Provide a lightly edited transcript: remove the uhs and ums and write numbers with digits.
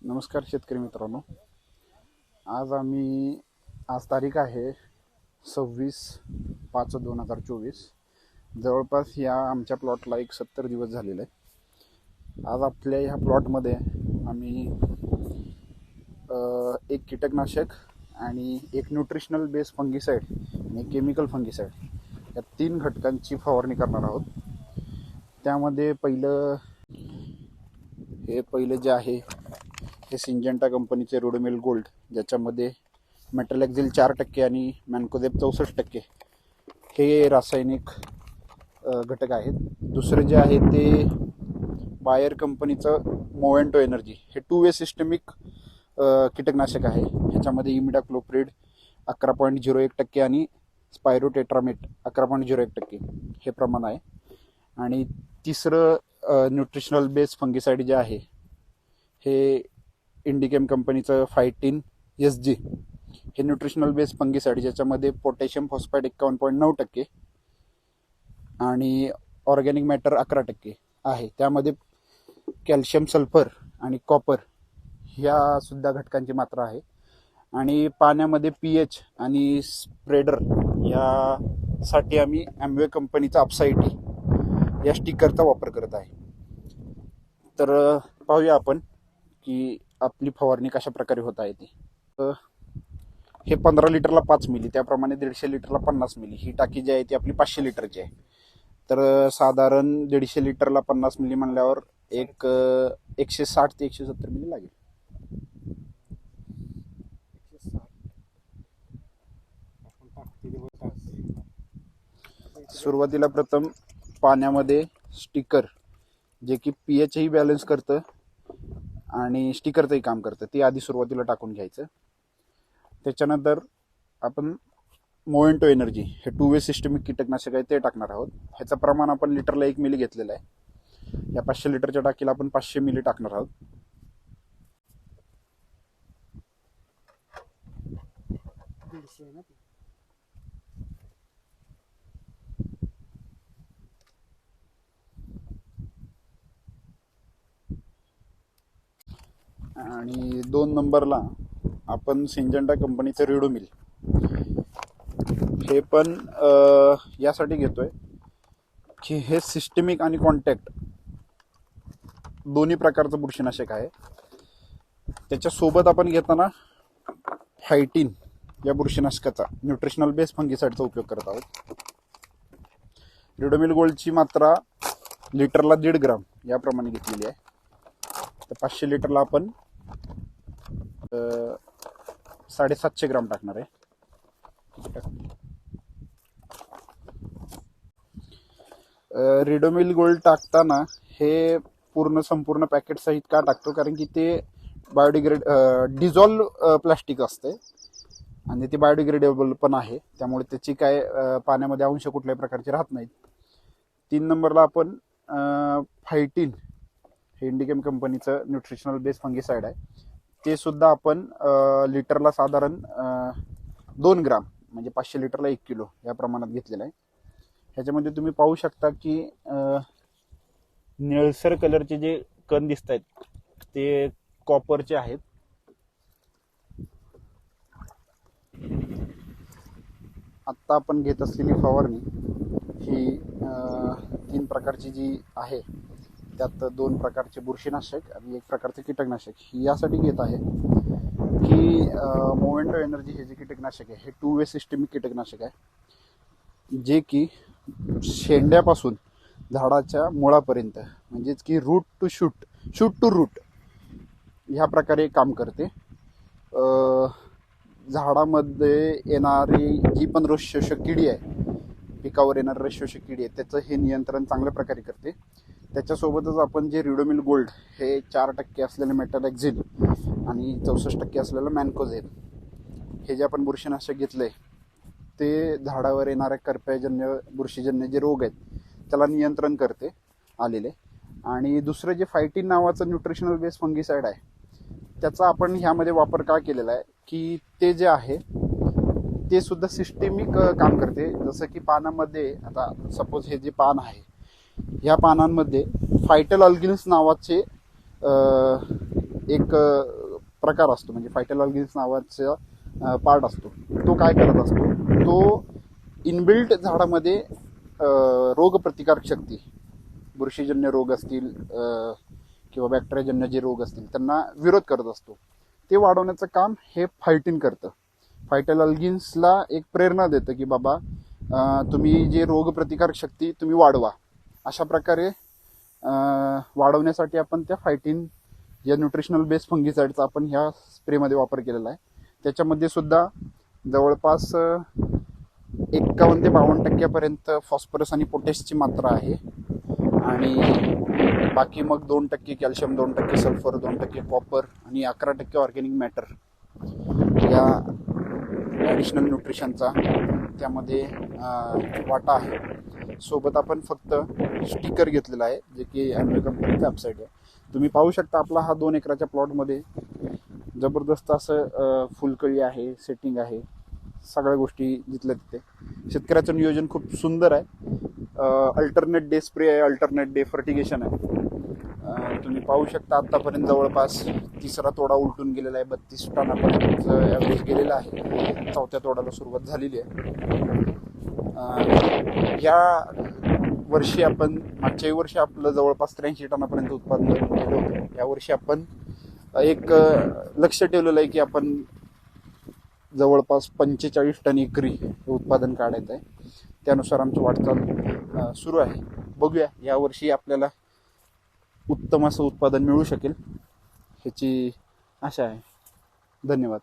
नमस्कार शेतकरी मित्रांनो. आज तारीख आहे 26/5/2024. जवळपास या आमच्या प्लॉटला 70 दिवस झालेले आहे. आज आपल्या ह्या प्लॉटमध्ये आम्ही एक कीटकनाशक आणि एक न्यूट्रिशनल बेस फंगिसाईड आणि केमिकल फंगिसाईड या 3 घटकांची फवारणी करणार आहोत. त्यामध्ये पहिलं जे आहे हे सिंजेंटा कंपनीचे रोडोमिल गोल्ड, ज्याच्यामध्ये मेटलॅक्झिल 4% आणि मॅन्कोझेब 64% हे रासायनिक घटक आहेत. दुसरे जे आहे ते बायर कंपनीचं मोवेंटो एनर्जी, हे 2 वे सिस्टमिक कीटकनाशक आहे. ह्याच्यामध्ये इमिडाक्लोप्रिड 11.01% आणि स्पायरोटेट्रामेट 11.01% हे प्रमाण आहे. आणि तिसरं न्यूट्रिशनल बेस फंगिसाईड जे आहे हे इंडिकेम कंपनीचं फायटीन SG, हे न्यूट्रिशनल बेस फंगिसाईड, ज्याच्यामध्ये पोटॅशियम फॉस्फेट 51.9% आणि ऑर्गॅनिक मॅटर 11% आहे. त्यामध्ये कॅल्शियम, सल्फर आणि कॉपर ह्या सुद्धा घटकांची मात्रा आहे. आणि पाण्यामध्ये pH आणि स्प्रेडर यासाठी आम्ही ॲम्वे कंपनीचा अपसाईटी या स्टिकरचा वापर करत आहे. तर पाहूया आपण की आपली फवारणी कशा प्रकारे होत आहे ती. हे 15 लिटरला 5 मिली, त्याप्रमाणे 150 लिटरला 50 मिली ही टाकी जी आहे ती आपली 500 लिटरची आहे. तर साधारण 150 लिटरला 50 मिली म्हणल्यावर 160 ते 170 मिली लागेल. सुरुवातीला प्रथम पाण्यामध्ये स्टिकर, जे की pH ही बॅलन्स करतं आणि स्टिकरचंही काम करतं, ते आधी सुरुवातीला टाकून घ्यायचं. त्याच्यानंतर आपण मोवेंटो एनर्जी, हे 2 वे सिस्टमिक कीटकनाशक आहे ते टाकणार आहोत. ह्याचं प्रमाण आपण लिटरला 1 मिली घेतलेलं आहे. या 500 लिटरच्या टाकीला आपण 500 मिली टाकणार आहोत. आणि 2 नंबरला आपण सिंजेंटा कंपनीचं रिडोमिल, हे पण यासाठी घेतोय की हे सिस्टमिक आणि कॉन्टॅक्ट दोन्ही प्रकारचं बुरशीनाशक आहे. त्याच्यासोबत आपण घेताना फायटीन या बुरशीनाशकाचा न्यूट्रिशनल बेस फंगिसाईडचा उपयोग करत आहोत. रिडोमिल गोल्डची मात्रा लिटरला 1.5 ग्राम याप्रमाणे घेतलेली आहे. तर 500 लिटरला आपण 750 ग्राम टाकणार आहे. रिडोमिल गोल्ड टाकताना हे संपूर्ण पॅकेट सहित का टाकतो, कारण की ते डिझॉल्व प्लास्टिक असते आणि ते बायोडिग्रेडेबल पण आहे, त्यामुळे त्याची काय पाण्यामध्ये अंश कुठल्याही प्रकारचे राहत नाहीत. 3 नंबरला आपण फायटीन, हे इंडिकेम कंपनीचं न्यूट्रिशनल बेस फंगिसाईड आहे, ते सुद्धा आपण लिटरला साधारण 2 ग्राम, म्हणजे 500 लिटरला 1 किलो या प्रमाणात घेतलेलं आहे. ह्याच्यामध्ये तुम्ही पाहू शकता की निळसर कलरचे जे कण दिसत आहेत ते कॉपरचे आहेत. आत्ता आपण घेत असलेली फवारणी ही 3 प्रकारची जी आहे, त्यात 2 प्रकारचे बुरशीनाशक आणि 1 प्रकारचे कीटकनाशक ही यासाठी घेत आहे की मोवेंटो एनर्जी हे जे कीटकनाशक आहे हे 2 वे सिस्टमिक कीटकनाशक आहे, जे की शेंड्यापासून झाडाच्या मुळापर्यंत, म्हणजेच की रूट टू रूट ह्या प्रकारे काम करते. झाडामध्ये येणारी जी पण रस शोषक किडी आहे, पिकावर येणारी रस शोषक किडी आहे, त्याचं हे नियंत्रण चांगल्या प्रकारे करते. त्याच्यासोबतच आपण जे रिडोमिल गोल्ड, हे 4% असलेलं मेटलॅक्झिल आणि 64% असलेलं मॅन्कोझेब, हे जे आपण बुरशीनाशक घेतलंय ते झाडावर येणाऱ्या करप्याजन्य बुरशीजन्य जे रोग आहेत त्याला नियंत्रण करते आलेले. आणि दुसरं जे फायटीन नावाचं न्यूट्रिशनल बेस फंगिसाईड आहे, त्याचा आपण ह्यामध्ये वापर का केलेला आहे की ते जे आहे ते सुद्धा सिस्टेमिक काम करते. जसं की पानामध्ये, आता सपोज हे जे पान आहे, ह्या पानांमध्ये फायटल अल्गिन्स नावाचे एक प्रकार असतो, म्हणजे फायटोलॉगिल्स नावाचा पार्ट असतो. तो काय करत असतो, तो इनबिल्ट झाडामध्ये रोगप्रतिकारक शक्ती, बुरशीजन्य रोग असतील किंवा बॅक्टेरियाजन्य जे रोग असतील त्यांना विरोध करत असतो. ते वाढवण्याचं काम हे फायटिन करतं. फायटोलॉगिन्सला एक प्रेरणा देतं की बाबा तुम्ही जे रोगप्रतिकारक शक्ती तुम्ही वाढवा. अशा प्रकारे वाढवण्यासाठी आपण त्या फायटिन या न्यूट्रिशनल बेस फंगिसाइडचा आपण ह्या स्प्रेमध्ये वापर केलेला आहे. त्याच्यामध्ये सुद्धा जवळपास 51 ते 52% फॉस्फरस आणि पोटॅशची मात्रा आहे, आणि बाकी मग 2% कॅल्शियम, 2% सल्फर, 2% कॉपर आणि 11% ऑर्गॅनिक मॅटर या ॲडिशनल न्यूट्रिशनचा त्यामध्ये वाटा आहे. सोबत आपण फक्त स्टिकर घेतलेला आहे जे की ॲम्वे कंपनीचा वेबसाईट आहे. तुम्ही पाहू शकता आपला हा 2 एकराच्या प्लॉटमध्ये जबरदस्त असं फुलकळी आहे, सेटिंग आहे, सगळ्या गोष्टी जिथल्या तिथे. शेतकऱ्याचं नियोजन खूप सुंदर आहे. अल्टरनेट डे स्प्रे आहे, अल्टरनेट डे फर्टिगेशन आहे. तुम्ही पाहू शकता आतापर्यंत जवळपास 3रा तोडा उलटून गेलेला आहे. 32 टनापर्यंत ॲव्हरेज गेलेला आहे. 4थ्या तोडाला सुरुवात झालेली आहे. या वर्षी आपण मागच्या वर्षी आपलं जवळपास 83 टनापर्यंत उत्पादन केलं होतं. यावर्षी आपण एक लक्ष ठेवलेलं आहे की आपण जवळपास 45 टन एकरी उत्पादन काढायचं आहे. त्यानुसार आमची वाटचाल सुरू आहे. बघूया यावर्षी आपल्याला उत्तम असं उत्पादन मिळू शकेल ह्याची आशा आहे. धन्यवाद.